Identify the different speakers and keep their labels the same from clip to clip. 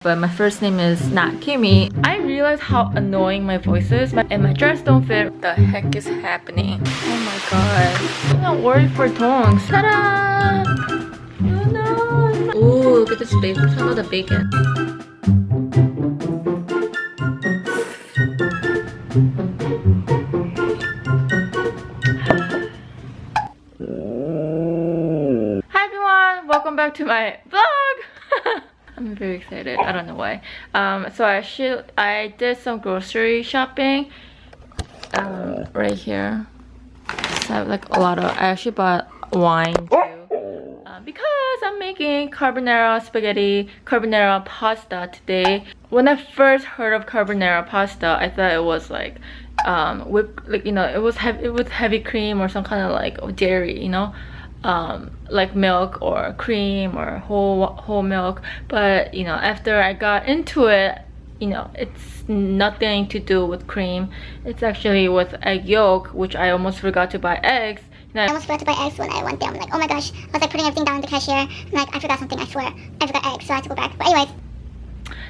Speaker 1: But my first name is not KEEMI. I realize how annoying my voice is and my dress don't fit. What the heck is happening? Oh my god. I'm not worried for tongs. Ta-da! Oh no! Ooh, look at this bacon. Some of the bacon. Hi everyone! Welcome back to my vlog! I'm very excited. I don't know why. So I did some grocery shopping. Right here. So I have like a lot of. I actually bought wine too. Because I'm making carbonara pasta today. When I first heard of carbonara pasta, I thought it was like it was heavy cream or some kind of like dairy, you know. Like milk or cream or whole milk, but you know, after I got into it, you know, it's nothing to do with cream. It's actually with egg yolk, which I almost forgot to buy eggs.
Speaker 2: I almost forgot to buy eggs when I went there. I'm like, oh my gosh, I was like putting everything down in the cashier. I'm like, I forgot something, I swear. I forgot eggs, so I had to go back. But anyways.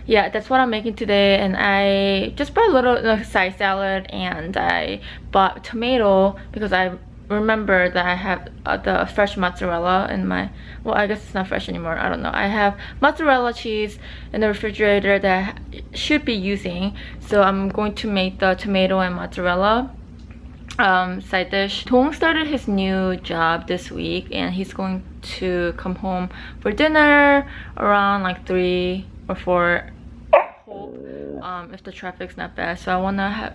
Speaker 1: Yeah, that's what I'm making today, and I just bought a little side salad, and I bought tomato because I remember that I have the fresh mozzarella in my, well, I guess it's not fresh anymore, I don't know. I have mozzarella cheese in the refrigerator that I should be using, so I'm going to make the tomato and mozzarella side dish. Tong started his new job this week, and he's going to come home for dinner around like 3 or 4, if the traffic's not bad. So I want to have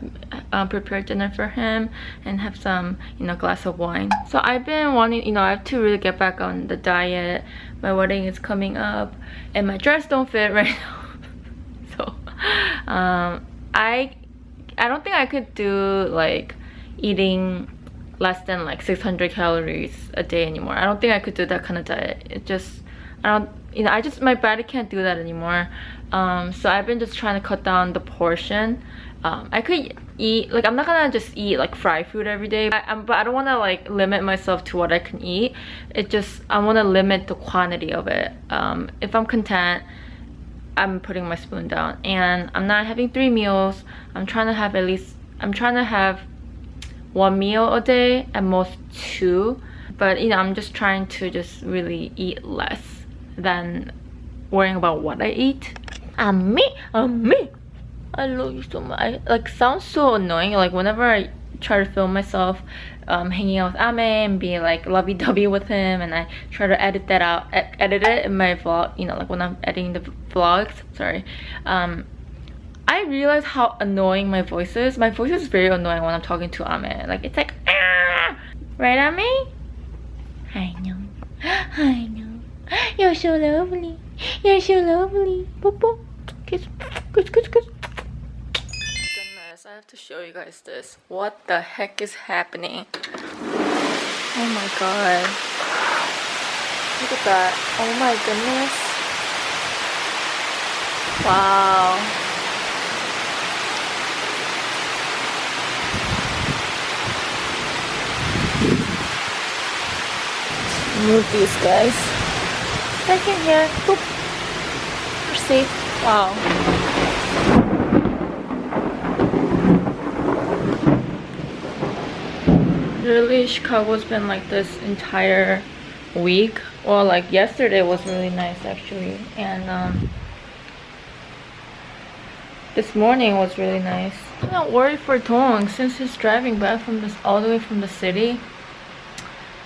Speaker 1: prepare dinner for him and have some, you know, glass of wine. So I've been wanting, you know, I have to really get back on the diet. My wedding is coming up and my dress don't fit right now. So I don't think I could do like eating less than like 600 calories a day anymore. I don't think I could do that kind of diet. It just, I don't, you know, my body can't do that anymore. So I've been just trying to cut down the portion. I could eat, like, I'm not gonna just eat like fried food every day, but I don't want to like limit myself to what I can eat. It just, I want to limit the quantity of it. If I'm content, I'm putting my spoon down, and I'm not having 3 meals. I'm trying to have 1 meal a day, at most 2. But you know, I'm just trying to just really eat less than worrying about what I eat. I love you so much. Like, sounds so annoying. Like, whenever I try to film myself hanging out with Ame and be like lovey-dovey with him, and I try to edit it in my vlog, you know, like when I'm editing the vlogs, sorry, I realize how annoying my voice is. My voice is very annoying when I'm talking to Ame. Like, it's like, ah! Right, Ame? I know. I know. You're so lovely. You're so lovely. Popo. Kiss. Kiss, kiss, kiss. Goodness, I have to show you guys this. What the heck is happening? Oh my god. Look at that. Oh my goodness. Wow. Move these guys. Back in here. Boop. You're safe. Wow. Really, Chicago's been like this entire week. Well, like yesterday was really nice actually, and this morning was really nice. I'm not worried for Tong since he's driving back from this all the way from the city.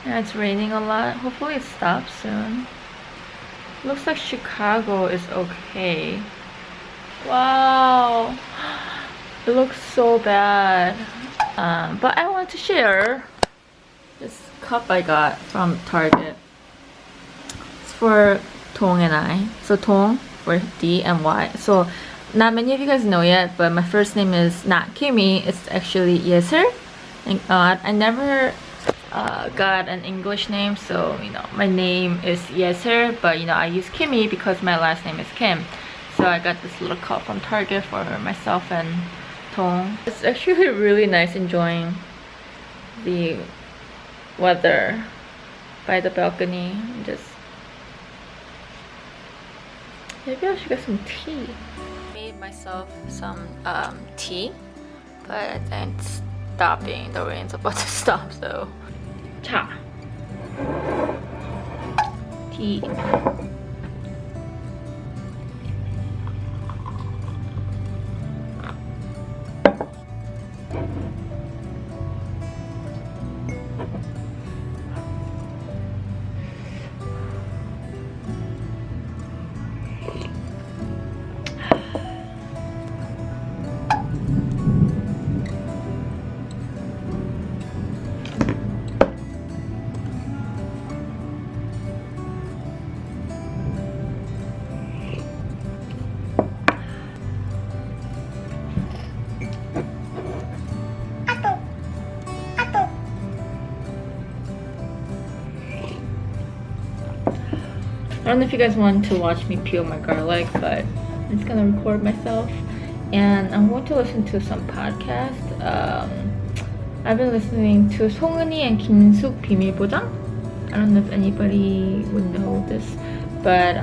Speaker 1: Yeah, it's raining a lot. Hopefully it stops soon. Looks like Chicago is okay. Wow. It looks so bad. But I want to share this cup I got from Target. It's for Tong and I. So Tong for D and Y. So not many of you guys know yet, but my first name is not KEEMI. It's actually Yeser. And I never got an English name, so you know, my name is Yeser, but you know, I use KEEMI because my last name is Kim. So I got this little cup from Target for myself and Tong. It's actually really nice enjoying the weather by the balcony. Just Maybe I should get some tea. Made myself some tea, but I think it's stopping. The rain's about to stop, so. 차. tea. I don't know if you guys want to watch me peel my garlic, but I'm just gonna record myself. And I'm going to listen to some podcast. I've been listening to 송은이 and 김숙 비밀보장. I don't know if anybody would know this, but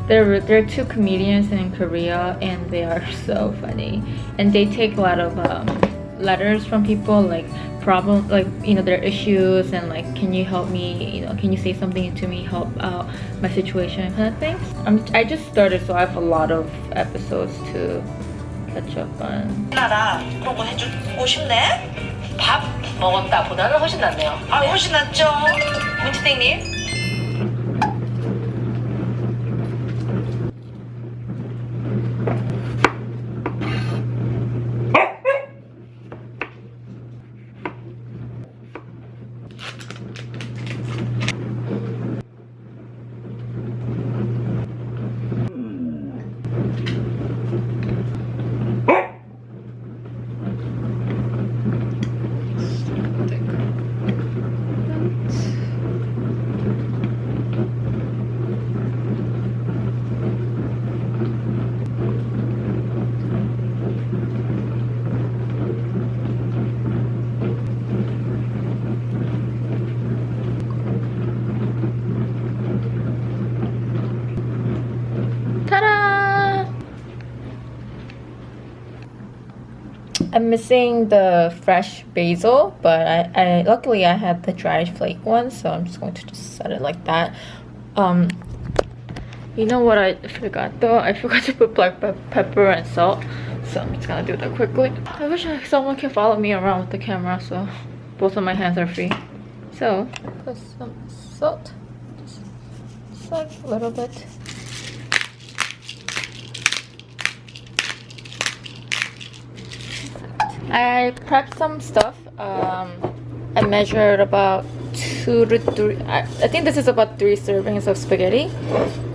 Speaker 1: they're two comedians in Korea, and they are so funny. And they take a lot of letters from people, like problem, like, you know, their issues, and like, can you help me, you know, can you say something to me, help out my situation, kind of things. I just started, so I have a lot of episodes to catch up on.
Speaker 3: 나라 그런 거 해주고 싶네. 밥 먹었다 보다는 훨씬 낫네요. 아 훨씬 낫죠. 문치땡님.
Speaker 1: I'm missing the fresh basil, but I luckily I had the dried flake one, so I'm just going to just set it like that. You know what I forgot though? I forgot to put black pepper and salt, so I'm just gonna do that quickly. I wish someone can follow me around with the camera, so both of my hands are free. So put some salt, just like a little bit. I prepped some stuff. I measured about 2 to 3. I think this is about 3 servings of spaghetti,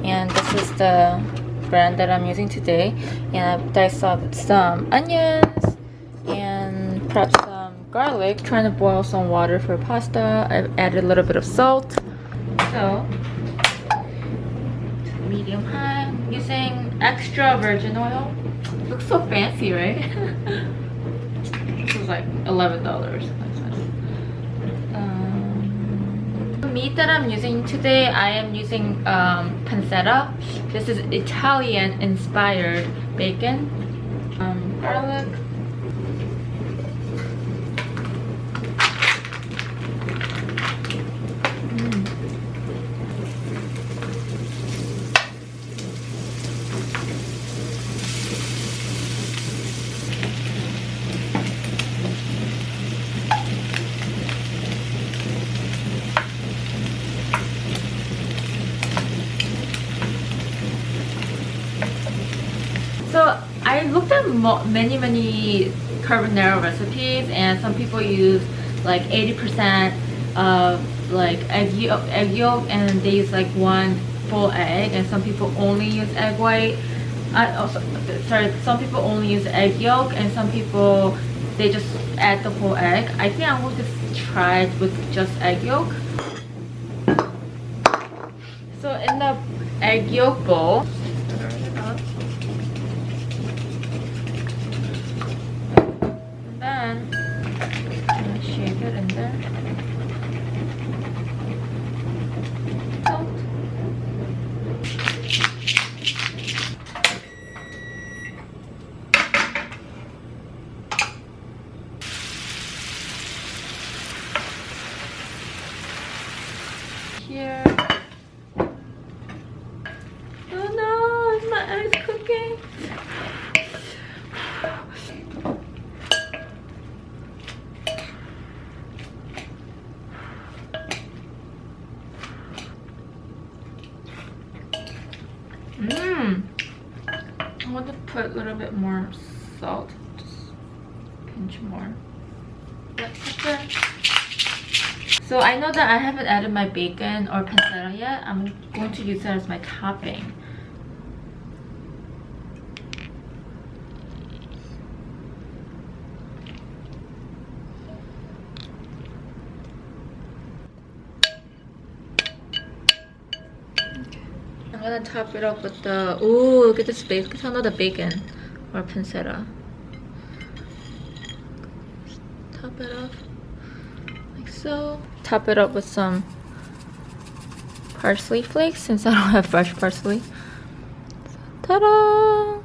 Speaker 1: and this is the brand that I'm using today. And I diced up some onions and prepped some garlic. Trying to boil some water for pasta. I've added a little bit of salt. So medium high. I'm using extra virgin oil. Looks so fancy, right? This was like $11. That's nice. The meat that I'm using today, I am using pancetta. This is Italian inspired bacon. Garlic. So I looked at many carbonara recipes, and some people use like 80% of like egg yolk, and they use like 1 full egg, and some people only use egg white. Some people only use egg yolk, and some people they just add the whole egg. I think I want to try it with just egg yolk. So in the egg yolk bowl, then I'm gonna shake it in there. Salt. want to put a little bit more salt. Just pinch more. Black pepper. So I know that I haven't added my bacon or pancetta yet. I'm going to use that as my topping. I'm gonna top it up with the, ooh, look at this bacon, another bacon or pancetta. Top it up like so. Top it up with some parsley flakes since I don't have fresh parsley. Ta-da!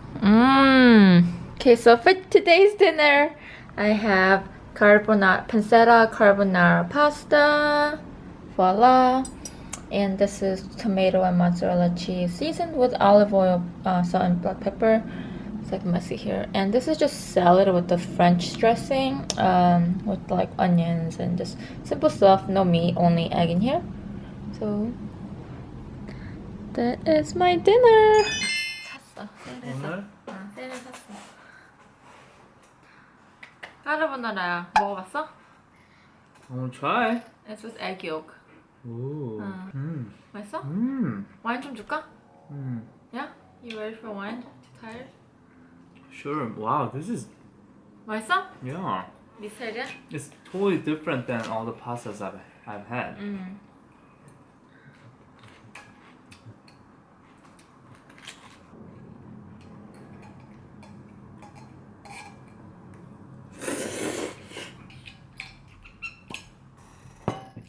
Speaker 1: Okay, so for today's dinner, I have pancetta carbonara pasta. Voila! And this is tomato and mozzarella cheese seasoned with olive oil, salt and black pepper. It's like messy here. And this is just salad with the French dressing, with like onions and just simple stuff. No meat, only egg in here. So that is my dinner. 샀어. 세일해서. 세일을 샀어. 까르보나라야. 먹어봤어?
Speaker 4: I wanna try.
Speaker 1: It's with egg yolk.
Speaker 4: Ooh.
Speaker 1: 맛있어?
Speaker 4: Mmm.
Speaker 1: 와인 좀 줄까?
Speaker 4: Mm.
Speaker 1: Yeah? You ready for wine? Tired?
Speaker 4: Sure. Wow, this is,
Speaker 1: 맛있어?
Speaker 4: yeah.
Speaker 1: 네 스타일이야?
Speaker 4: It's totally different than all the pastas I've had.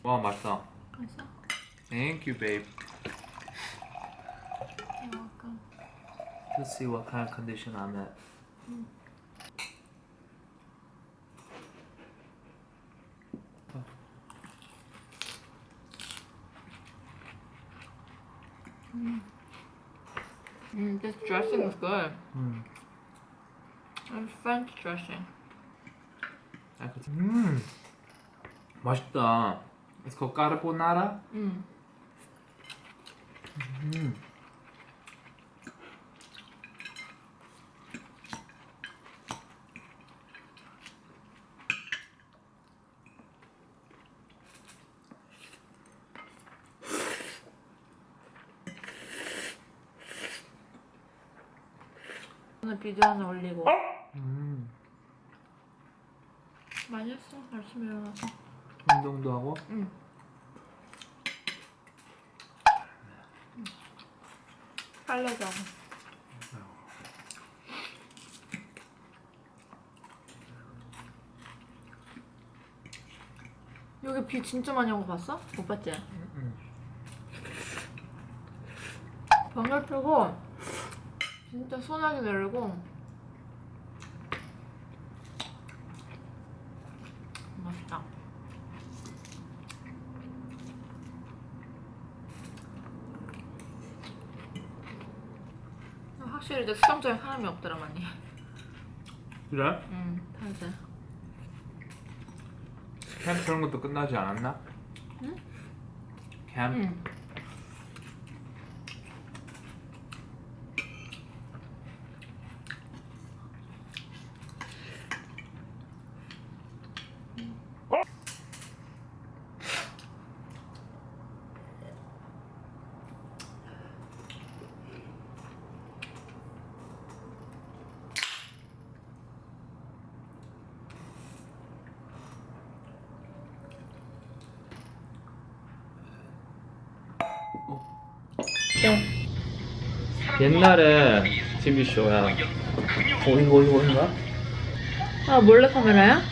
Speaker 4: 와, 맛있다.
Speaker 1: 맛있어?
Speaker 4: Thank you, babe.
Speaker 1: You're welcome.
Speaker 4: Let's see what kind of condition I'm at.
Speaker 1: This dressing is good.
Speaker 4: Mm.
Speaker 1: It's French dressing.
Speaker 4: 맛있다. It's called 까르보나라.
Speaker 1: 오늘 비디오 하나 올리고. 많이 했어. 아침에 일어나서.
Speaker 4: 운동도 하고.
Speaker 1: 응. 빨래도 하고. 여기 비 진짜 많이 온 거 봤어? 못 봤지? 방열 펴고 진짜 소나기 내리고 맛있다. 확실히 이제 수영장에 사람이 없더라 많이.
Speaker 4: 그래?
Speaker 1: 응, 다들.
Speaker 4: 캠프 그런 것도 끝나지 않았나?
Speaker 1: 응?
Speaker 4: 캠프?
Speaker 1: 응.
Speaker 4: 옛날에 TV 쇼야. 이거인가?
Speaker 1: 아, 몰래 카메라야?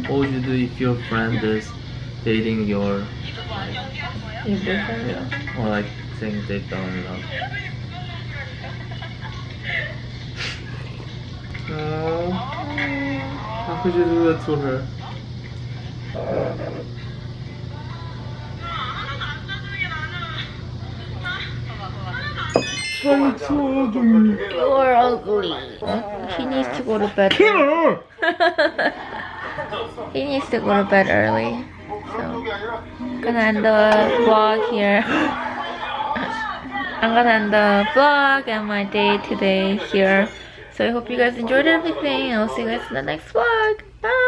Speaker 4: What would you do if your friend is dating your,
Speaker 1: 이 boyfriend?
Speaker 4: yeah, or like saying they fell in love? How could you do that to her?
Speaker 1: You're ugly. He needs to go to bed. He needs to go to bed early. So, gonna end the vlog here. I'm gonna end the vlog and my day today here. So I hope you guys enjoyed everything, and I'll see you guys in the next vlog. Bye!